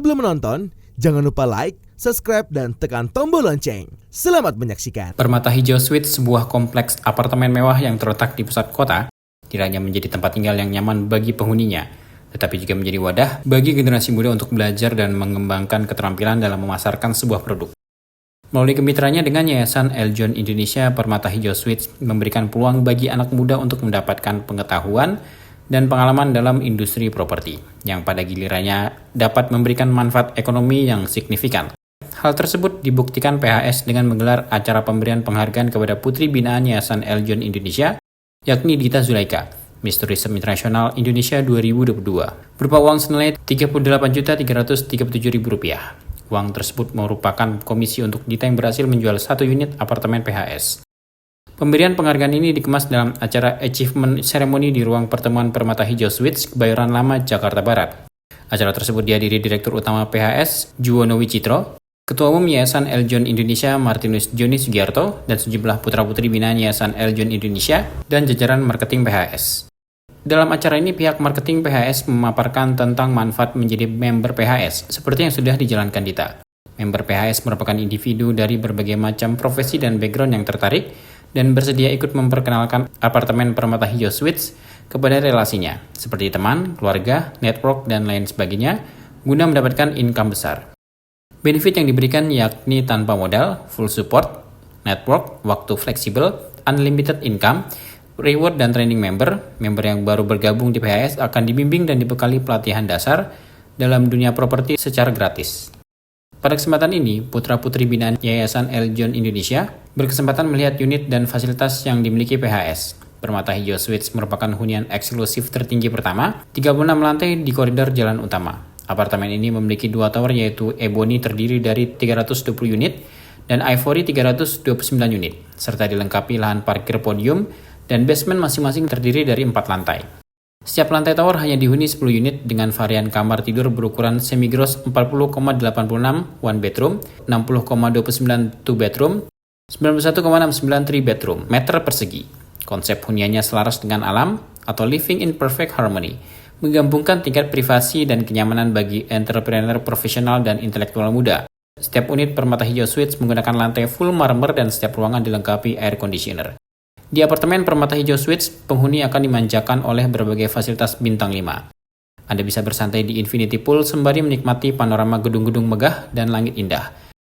Sebelum menonton, jangan lupa like, subscribe, dan tekan tombol lonceng. Selamat menyaksikan. Permata Hijau Suites, sebuah kompleks apartemen mewah yang terletak di pusat kota, tidak hanya menjadi tempat tinggal yang nyaman bagi penghuninya, tetapi juga menjadi wadah bagi generasi muda untuk belajar dan mengembangkan keterampilan dalam memasarkan sebuah produk. Melalui kemitraannya dengan Yayasan Eljon Indonesia, Permata Hijau Suites memberikan peluang bagi anak muda untuk mendapatkan pengetahuan dan pengalaman dalam industri properti, yang pada gilirannya dapat memberikan manfaat ekonomi yang signifikan. Hal tersebut dibuktikan PHS dengan menggelar acara pemberian penghargaan kepada Putri Binaan Yayasan Eljon Indonesia, yakni Dita Zulaika, Miss Tourism Internasional Indonesia 2022, berupa uang senilai Rp38.337.000. Uang tersebut merupakan komisi untuk Dita yang berhasil menjual 1 unit apartemen PHS. Pemberian penghargaan ini dikemas dalam acara Achievement Ceremony di ruang pertemuan Permata Hijau Suites, Kebayoran Lama, Jakarta Barat. Acara tersebut dihadiri Direktur Utama PHS, Juwono Wicitro, Ketua Umum Yayasan Eljon Indonesia, Martinus Joni Sugiarto, dan sejumlah putra-putri binaan Yayasan Eljon Indonesia dan jajaran marketing PHS. Dalam acara ini, pihak marketing PHS memaparkan tentang manfaat menjadi member PHS, seperti yang sudah dijalankan Dita. Member PHS merupakan individu dari berbagai macam profesi dan background yang tertarik dan bersedia ikut memperkenalkan apartemen Permata Hijau Suites kepada relasinya, seperti teman, keluarga, network, dan lain sebagainya, guna mendapatkan income besar. Benefit yang diberikan yakni tanpa modal, full support, network, waktu fleksibel, unlimited income, reward dan training member. Member yang baru bergabung di PHS akan dibimbing dan dibekali pelatihan dasar dalam dunia properti secara gratis. Pada kesempatan ini, putra-putri binaan Yayasan Eljon Indonesia berkesempatan melihat unit dan fasilitas yang dimiliki PHS. Permata Hijau Suites merupakan hunian eksklusif tertinggi pertama, 36 lantai di koridor jalan utama. Apartemen ini memiliki 2 tower, yaitu Ebony terdiri dari 320 unit dan Ivory 329 unit, serta dilengkapi lahan parkir podium dan basement masing-masing terdiri dari 4 lantai. Setiap lantai tower hanya dihuni 10 unit dengan varian kamar tidur berukuran semi-gross 40,86 one bedroom, 60,29 two bedroom, 91,69 three bedroom meter persegi. Konsep huniannya selaras dengan alam atau living in perfect harmony, menggabungkan tingkat privasi dan kenyamanan bagi entrepreneur profesional dan intelektual muda. Setiap unit Permata Hijau Suites menggunakan lantai full marmer dan setiap ruangan dilengkapi air conditioner. Di apartemen Permata Hijau Suites, penghuni akan dimanjakan oleh berbagai fasilitas bintang 5. Anda bisa bersantai di infinity pool sembari menikmati panorama gedung-gedung megah dan langit indah.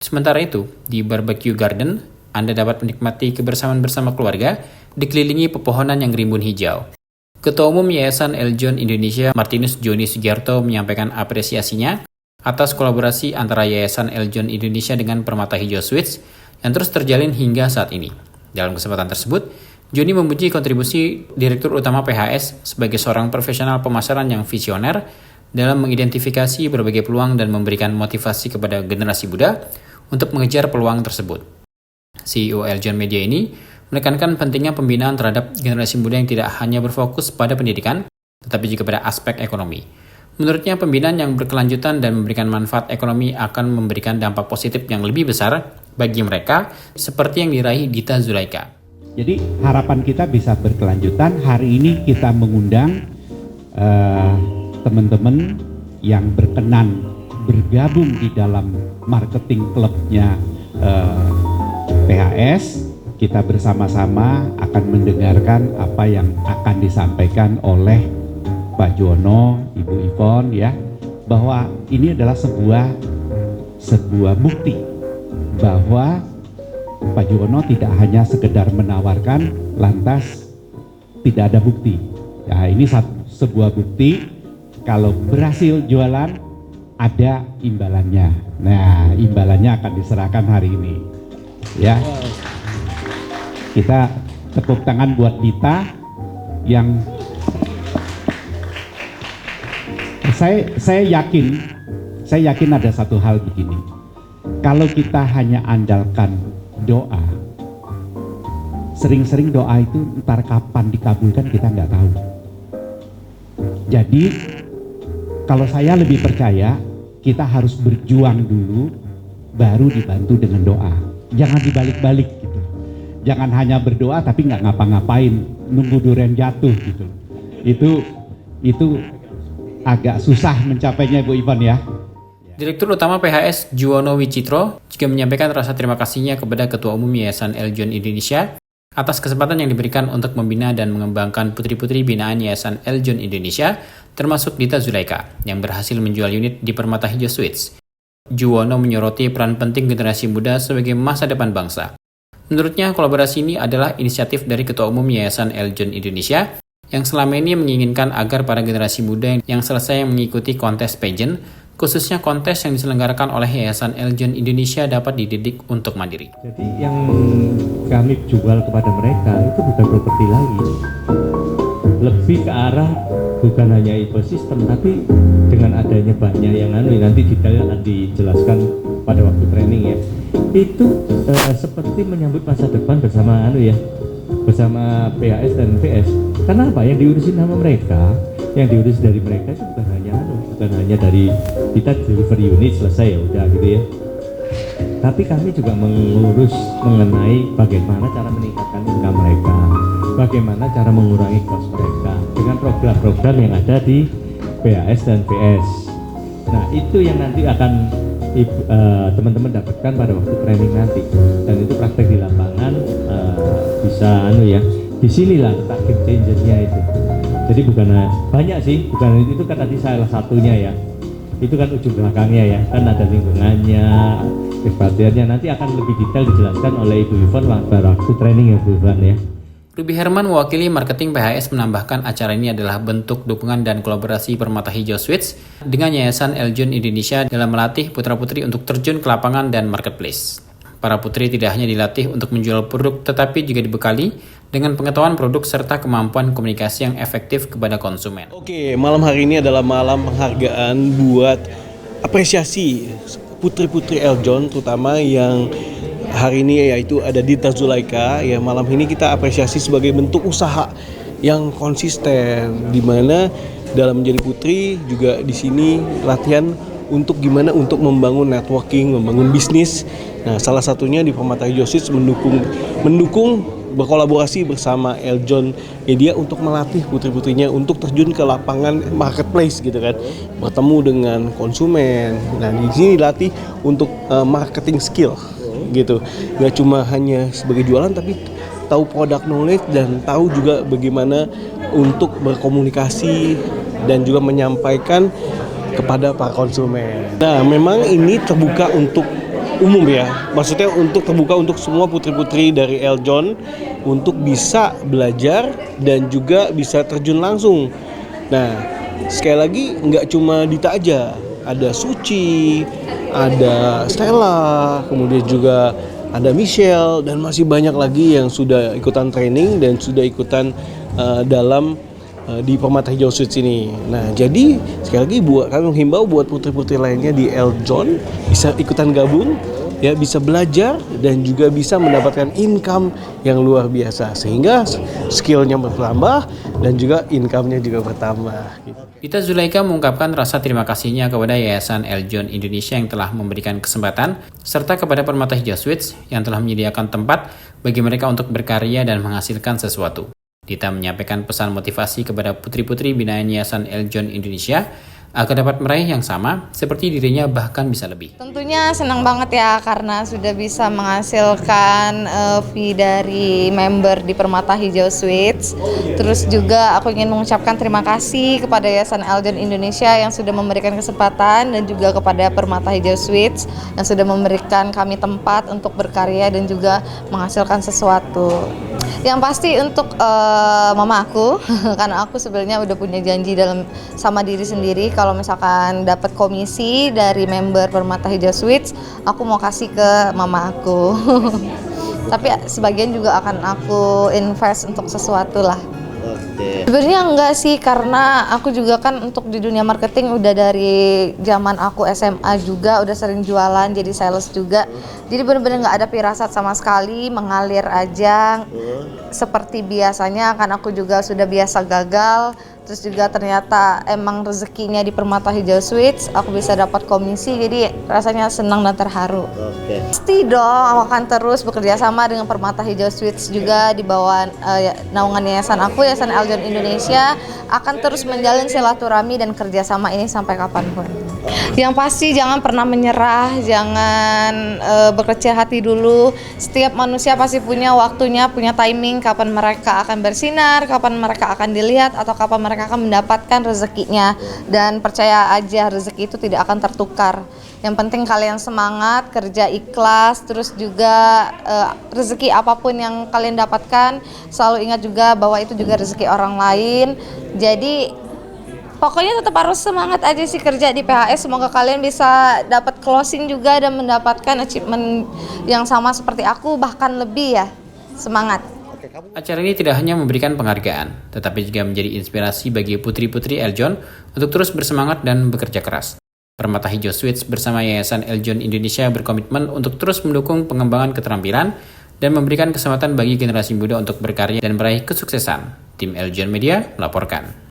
Sementara itu, di barbecue garden, Anda dapat menikmati kebersamaan bersama keluarga, dikelilingi pepohonan yang rimbun hijau. Ketua Umum Yayasan Eljon Indonesia, Martinus Joni Sugiarto, menyampaikan apresiasinya atas kolaborasi antara Yayasan Eljon Indonesia dengan Permata Hijau Suites yang terus terjalin hingga saat ini. Dalam kesempatan tersebut, Joni memuji kontribusi Direktur Utama PHS sebagai seorang profesional pemasaran yang visioner dalam mengidentifikasi berbagai peluang dan memberikan motivasi kepada generasi muda untuk mengejar peluang tersebut. CEO Eljon Media ini menekankan pentingnya pembinaan terhadap generasi muda yang tidak hanya berfokus pada pendidikan, tetapi juga pada aspek ekonomi. Menurutnya, pembinaan yang berkelanjutan dan memberikan manfaat ekonomi akan memberikan dampak positif yang lebih besar bagi mereka, seperti yang diraih Dita Zulaika. Jadi harapan kita bisa berkelanjutan. Hari ini kita mengundang teman-teman yang berkenan bergabung di dalam marketing klubnya PHS. Kita bersama-sama akan mendengarkan apa yang akan disampaikan oleh Pak Juwono, Ibu Ivon, ya, bahwa ini adalah sebuah bukti bahwa Pak Juwono tidak hanya sekedar menawarkan lantas tidak ada bukti. Ya, ini sebuah bukti kalau berhasil jualan ada imbalannya. Nah, imbalannya akan diserahkan hari ini. Ya. Kita tepuk tangan buat Dita yang saya yakin ada satu hal begini. Kalau kita hanya andalkan doa, sering-sering doa itu ntar kapan dikabulkan kita nggak tahu. Jadi kalau saya lebih percaya kita harus berjuang dulu, baru dibantu dengan doa. Jangan dibalik-balik gitu. Jangan hanya berdoa tapi nggak ngapa-ngapain, nunggu durian jatuh gitu. Itu agak susah mencapainya, Bu Ivon ya. Direktur Utama PHS Juwono Wicitro juga menyampaikan rasa terima kasihnya kepada Ketua Umum Yayasan Eljon Indonesia atas kesempatan yang diberikan untuk membina dan mengembangkan putri-putri binaan Yayasan Eljon Indonesia, termasuk Dita Zulaika, yang berhasil menjual unit di Permata Hijau Suites. Juwono menyoroti peran penting generasi muda sebagai masa depan bangsa. Menurutnya, kolaborasi ini adalah inisiatif dari Ketua Umum Yayasan Eljon Indonesia yang selama ini menginginkan agar para generasi muda yang selesai mengikuti kontes pageant, khususnya kontes yang diselenggarakan oleh Yayasan Eljon Indonesia dapat dididik untuk mandiri. Jadi yang kami jual kepada mereka itu bukan properti lagi, lebih ke arah bukan hanya ekosistem, tapi dengan adanya banyak yang nanti detailnya akan dijelaskan pada waktu training ya. Itu seperti menyambut masa depan bersama bersama PHS dan VS. Karena apa? Yang diurusin sama mereka, yang diurus dari mereka itu bukan hanya dari kita deliver unit selesai ya udah gitu ya. Tapi kami juga mengurus mengenai bagaimana cara meningkatkan income mereka, bagaimana cara mengurangi cost mereka dengan program-program yang ada di PHS dan VS. Nah itu yang nanti akan teman-teman dapatkan pada waktu training nanti, dan itu praktek di lapangan bisa disinilah letak game changernya itu. Jadi bukan banyak sih, bukan itu kan tadi salah satunya ya, itu kan ujung belakangnya ya, kan ada lingkungannya, kebahagiaannya, nanti akan lebih detail dijelaskan oleh Ibu Yvonne pada waktu training ya Bu Yvonne ya. Ruby Herman mewakili marketing PHS menambahkan acara ini adalah bentuk dukungan dan kolaborasi Permata Hijau Suites dengan Yayasan Eljon Indonesia dalam melatih putra-putri untuk terjun ke lapangan dan marketplace. Para putri tidak hanya dilatih untuk menjual produk, tetapi juga dibekali dengan pengetahuan produk serta kemampuan komunikasi yang efektif kepada konsumen. Oke, malam hari ini adalah malam penghargaan buat apresiasi putri-putri Eljon, terutama yang hari ini yaitu ada Dita Zulaika. Ya, malam ini kita apresiasi sebagai bentuk usaha yang konsisten, di mana dalam menjadi putri juga di sini latihan untuk gimana untuk membangun networking, membangun bisnis. Nah, salah satunya di Permata Hijau Suites mendukung berkolaborasi bersama Eljon Media untuk melatih putri-putrinya untuk terjun ke lapangan marketplace gitu kan, bertemu dengan konsumen. Nah, di sini dilatih untuk marketing skill gitu. Nggak cuma hanya sebagai jualan, tapi tahu product knowledge dan tahu juga bagaimana untuk berkomunikasi dan juga menyampaikan kepada para konsumen. Nah, memang ini terbuka untuk umum ya, maksudnya untuk terbuka untuk semua putri-putri dari Eljon untuk bisa belajar dan juga bisa terjun langsung. Nah, sekali lagi nggak cuma Dita aja, ada Suci, ada Stella, kemudian juga ada Michelle, dan masih banyak lagi yang sudah ikutan training dan sudah ikutan dalam di Permata Hijau Suites ini. Nah, jadi sekali lagi kami menghimbau buat putri-putri lainnya di Eljon bisa ikutan gabung ya, bisa belajar dan juga bisa mendapatkan income yang luar biasa sehingga skillnya bertambah dan juga income-nya juga bertambah. Dita Zulaika mengungkapkan rasa terima kasihnya kepada Yayasan Eljon Indonesia yang telah memberikan kesempatan serta kepada Permata Hijau Suites yang telah menyediakan tempat bagi mereka untuk berkarya dan menghasilkan sesuatu. Dita menyampaikan pesan motivasi kepada putri-putri binaan Yayasan Eljon Indonesia agar dapat meraih yang sama seperti dirinya, bahkan bisa lebih. Tentunya senang banget ya karena sudah bisa menghasilkan fee dari member di Permata Hijau Suites. Terus juga aku ingin mengucapkan terima kasih kepada Yayasan Eljon Indonesia yang sudah memberikan kesempatan dan juga kepada Permata Hijau Suites yang sudah memberikan kami tempat untuk berkarya dan juga menghasilkan sesuatu. Yang pasti untuk mama aku, karena aku sebenarnya udah punya janji sama diri sendiri kalau misalkan dapat komisi dari member Permata Hijau Suites, aku mau kasih ke mama aku. Tapi sebagian juga akan aku invest untuk sesuatu lah. Sebenarnya enggak sih, karena aku juga kan untuk di dunia marketing udah dari zaman aku SMA juga udah sering jualan, jadi sales juga. Jadi benar-benar nggak ada firasat sama sekali, mengalir aja seperti biasanya. Kan aku juga sudah biasa gagal, terus juga ternyata emang rezekinya di Permata Hijau Suites aku bisa dapat komisi, jadi rasanya senang dan terharu. Pasti dong, aku akan terus bekerja sama dengan Permata Hijau Suites juga di bawah naungan yayasan aku, Yayasan Eljon Indonesia, akan terus menjalin silaturahmi dan kerjasama ini sampai kapanpun. Yang pasti jangan pernah menyerah, jangan berkecil hati dulu. Setiap manusia pasti punya waktunya, punya timing kapan mereka akan bersinar, kapan mereka akan dilihat, atau kapan mereka akan mendapatkan rezekinya. Dan percaya aja, rezeki itu tidak akan tertukar. Yang penting kalian semangat, kerja ikhlas, terus juga rezeki apapun yang kalian dapatkan, selalu ingat juga bahwa itu juga rezeki orang lain. Jadi pokoknya tetap harus semangat aja sih kerja di PHS. Semoga kalian bisa dapat closing juga dan mendapatkan achievement yang sama seperti aku, bahkan lebih ya. Semangat. Acara ini tidak hanya memberikan penghargaan, tetapi juga menjadi inspirasi bagi putri-putri Eljon untuk terus bersemangat dan bekerja keras. Permata Hijau Suites bersama Yayasan Eljon Indonesia berkomitmen untuk terus mendukung pengembangan keterampilan dan memberikan kesempatan bagi generasi muda untuk berkarya dan meraih kesuksesan. Tim Eljon Media melaporkan.